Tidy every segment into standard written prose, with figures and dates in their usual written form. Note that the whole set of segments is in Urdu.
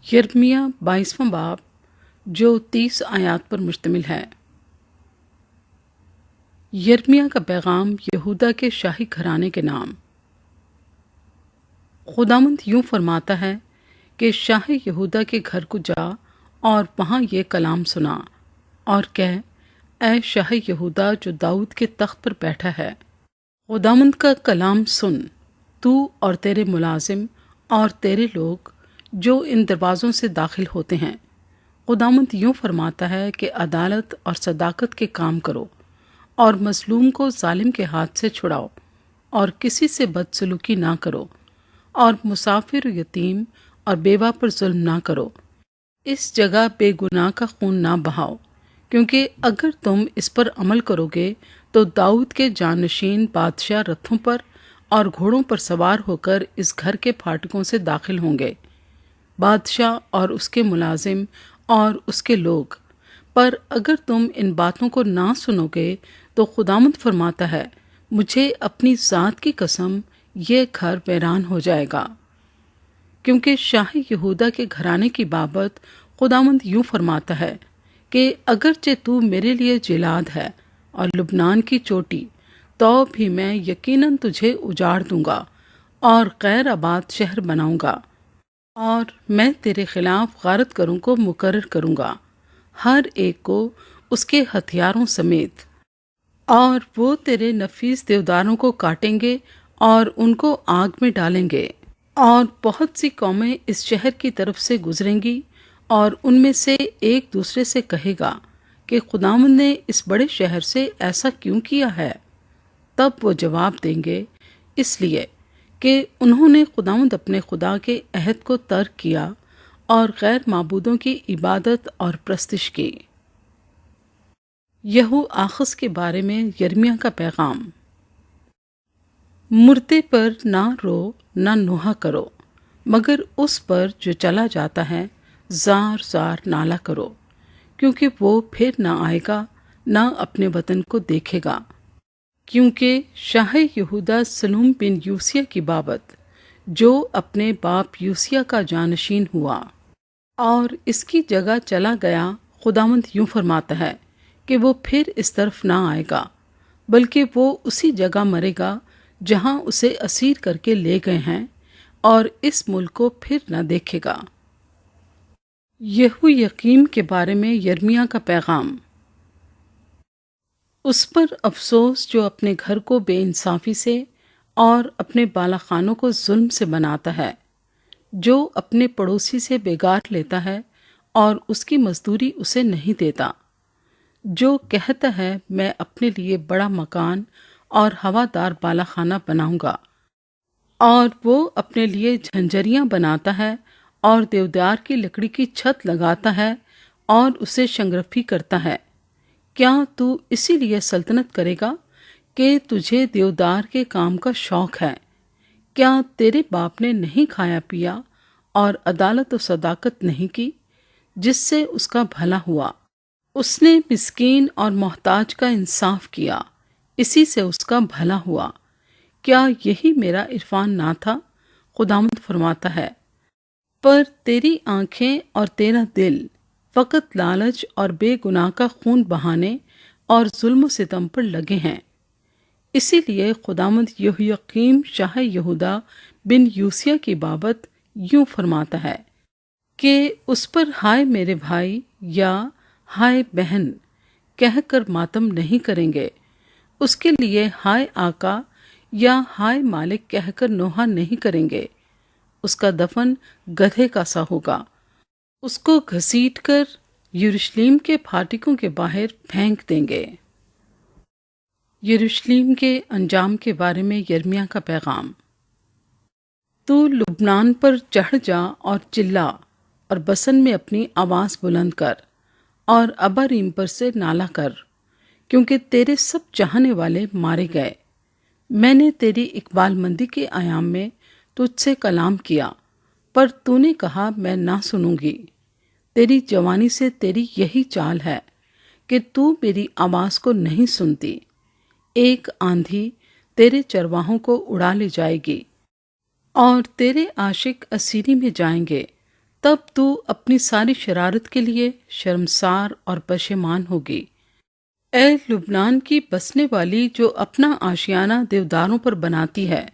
یرمیہ 22واں باب جو 30 آیات پر مشتمل ہے۔ یرمیہ کا پیغام یہودا کے شاہی گھرانے کے نام۔ خداوند یوں فرماتا ہے کہ شاہ یہودا کے گھر کو جا اور وہاں یہ کلام سنا اور کہہ، اے شاہ یہودا جو داؤد کے تخت پر بیٹھا ہے، خداوند کا کلام سن، تو اور تیرے ملازم اور تیرے لوگ جو ان دروازوں سے داخل ہوتے ہیں۔ خداوند یوں فرماتا ہے کہ عدالت اور صداقت کے کام کرو اور مظلوم کو ظالم کے ہاتھ سے چھڑاؤ اور کسی سے بدسلوکی نہ کرو اور مسافر، یتیم اور بیوہ پر ظلم نہ کرو۔ اس جگہ بے گناہ کا خون نہ بہاؤ، کیونکہ اگر تم اس پر عمل کرو گے تو داؤد کے جانشین بادشاہ رتھوں پر اور گھوڑوں پر سوار ہو کر اس گھر کے پھاٹکوں سے داخل ہوں گے۔ بادشاہ اور اس کے ملازم اور اس کے لوگ، پر اگر تم ان باتوں کو نہ سنو گے تو خداوند فرماتا ہے، مجھے اپنی ذات کی قسم، یہ گھر ویران ہو جائے گا۔ کیونکہ شاہ یہودا کے گھرانے کی بابت خداوند یوں فرماتا ہے کہ اگرچہ تو میرے لیے جلاد ہے اور لبنان کی چوٹی، تو بھی میں یقیناً تجھے اجاڑ دوں گا اور غیر آباد شہر بناؤں گا، اور میں تیرے خلاف غارت گروں کو مقرر کروں گا، ہر ایک کو اس کے ہتھیاروں سمیت، اور وہ تیرے نفیس دیوداروں کو کاٹیں گے اور ان کو آگ میں ڈالیں گے، اور بہت سی قومیں اس شہر کی طرف سے گزریں گی اور ان میں سے ایک دوسرے سے کہے گا کہ خداوند نے اس بڑے شہر سے ایسا کیوں کیا ہے؟ تب وہ جواب دیں گے، اس لیے کہ انہوں نے خداوند اپنے خدا کے عہد کو ترک کیا اور غیر معبودوں کی عبادت اور پرستش کی۔ یہو آخز کے بارے میں یرمیہ کا پیغام۔ مردے پر نہ رو نہ نوحہ کرو، مگر اس پر جو چلا جاتا ہے زار زار نالہ کرو، کیونکہ وہ پھر نہ آئے گا نہ اپنے وطن کو دیکھے گا۔ کیونکہ شاہ یہودا سلوم بن یوسیہ کی بابت، جو اپنے باپ یوسیہ کا جانشین ہوا اور اس کی جگہ چلا گیا، خداوند یوں فرماتا ہے کہ وہ پھر اس طرف نہ آئے گا، بلکہ وہ اسی جگہ مرے گا جہاں اسے اسیر کر کے لے گئے ہیں، اور اس ملک کو پھر نہ دیکھے گا۔ یہو یقیم کے بارے میں یرمیہ کا پیغام۔ اس پر افسوس جو اپنے گھر کو بے انصافی سے اور اپنے بالا خانوں کو ظلم سے بناتا ہے، جو اپنے پڑوسی سے بگاڑ لیتا ہے اور اس کی مزدوری اسے نہیں دیتا، جو کہتا ہے میں اپنے لیے بڑا مکان اور ہوادار بالا خانہ بناؤں گا، اور وہ اپنے لیے جھنجریاں بناتا ہے اور دیودار کی لکڑی کی چھت لگاتا ہے اور اسے شنگرفی کرتا ہے۔ کیا تو اسی لیے سلطنت کرے گا کہ تجھے دیودار کے کام کا شوق ہے؟ کیا تیرے باپ نے نہیں کھایا پیا اور عدالت و صداقت نہیں کی، جس سے اس کا بھلا ہوا؟ اس نے مسکین اور محتاج کا انصاف کیا، اسی سے اس کا بھلا ہوا۔ کیا یہی میرا عرفان نہ تھا؟ خداوند فرماتا ہے۔ پر تیری آنکھیں اور تیرا دل فقط لالچ اور بے گناہ کا خون بہانے اور ظلم و ستم پر لگے ہیں۔ اسی لیے خداوند یہویقیم شاہ یہودا بن یوسیہ کی بابت یوں فرماتا ہے کہ اس پر ہائے میرے بھائی یا ہائے بہن کہہ کر ماتم نہیں کریں گے، اس کے لیے ہائے آقا یا ہائے مالک کہہ کر نوحہ نہیں کریں گے۔ اس کا دفن گدھے کا سا ہوگا، اس کو گھسیٹ کر یروشلیم کے پھاٹکوں کے باہر پھینک دیں گے۔ یروشلیم کے انجام کے بارے میں یرمیہ کا پیغام۔ تو لبنان پر چڑھ جا اور چلا اور بسن میں اپنی آواز بلند کر اور ابریم پر سے نالہ کر، کیونکہ تیرے سب چاہنے والے مارے گئے۔ میں نے تیری اقبال مندی کے ایام میں تجھ سے کلام کیا، پر تو نے کہا میں نہ سنوں گی۔ تیری جوانی سے تیری یہی چال ہے کہ تو میری آواز کو نہیں سنتی۔ ایک آندھی تیرے چرواہوں کو اڑا لے جائے گی، اور تیرے عاشق اسیری میں جائیں گے، تب تو اپنی ساری شرارت کے لیے شرمسار اور پشیمان ہوگی۔ اے لبنان کی بسنے والی جو اپنا آشیانہ دیوداروں پر بناتی ہے،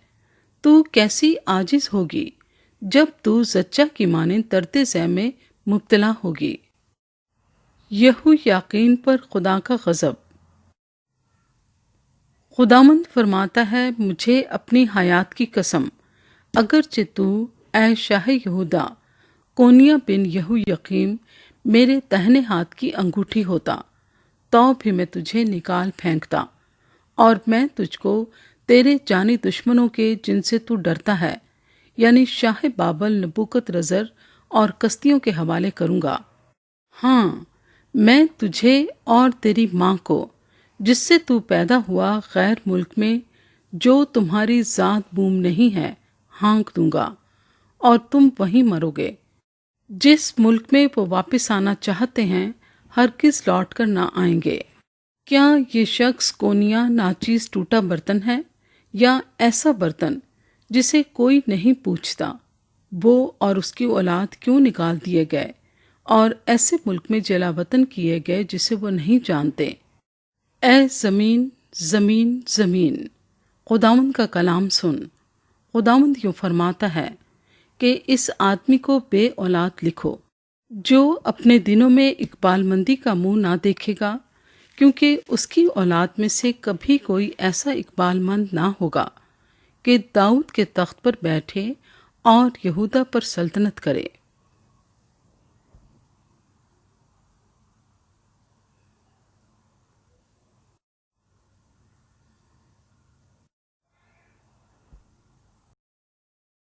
تو کیسی عاجز ہوگی جب تو زچہ کی مانند طرد ذیل میں مبتلا ہوگی۔ یہو یقین پر خدا کا غضب۔ خداوند فرماتا ہے، مجھے اپنی حیات کی قسم، اگرچہ تو اے شاہ یہودا کونیا بن یہو یقیم میرے دہنے ہاتھ کی انگوٹھی ہوتا تو بھی میں تجھے نکال پھینکتا، اور میں تجھ کو تیرے جانی دشمنوں کے جن سے تو ڈرتا ہے یعنی شاہ بابل نبوکت رزر اور کستیوں کے حوالے کروں گا۔ ہاں، میں تجھے اور تیری ماں کو جس سے تو پیدا ہوا غیر ملک میں جو تمہاری ذات بوم نہیں ہے ہانک دوں گا، اور تم وہیں مرو گے۔ جس ملک میں وہ واپس آنا چاہتے ہیں ہرگز لوٹ کر نہ آئیں گے۔ کیا یہ شخص کونیا ناچیز ٹوٹا برتن ہے، یا ایسا برتن جسے کوئی نہیں پوچھتا؟ وہ اور اس کی اولاد کیوں نکال دیے گئے اور ایسے ملک میں جلا وطن کیے گئے جسے وہ نہیں جانتے؟ اے زمین زمین زمین، خداوند کا کلام سن۔ خداوند یوں فرماتا ہے کہ اس آدمی کو بے اولاد لکھو جو اپنے دنوں میں اقبال مندی کا منہ نہ دیکھے گا، کیونکہ اس کی اولاد میں سے کبھی کوئی ایسا اقبال مند نہ ہوگا کہ داؤد کے تخت پر بیٹھے اور یہودا پر سلطنت کرے۔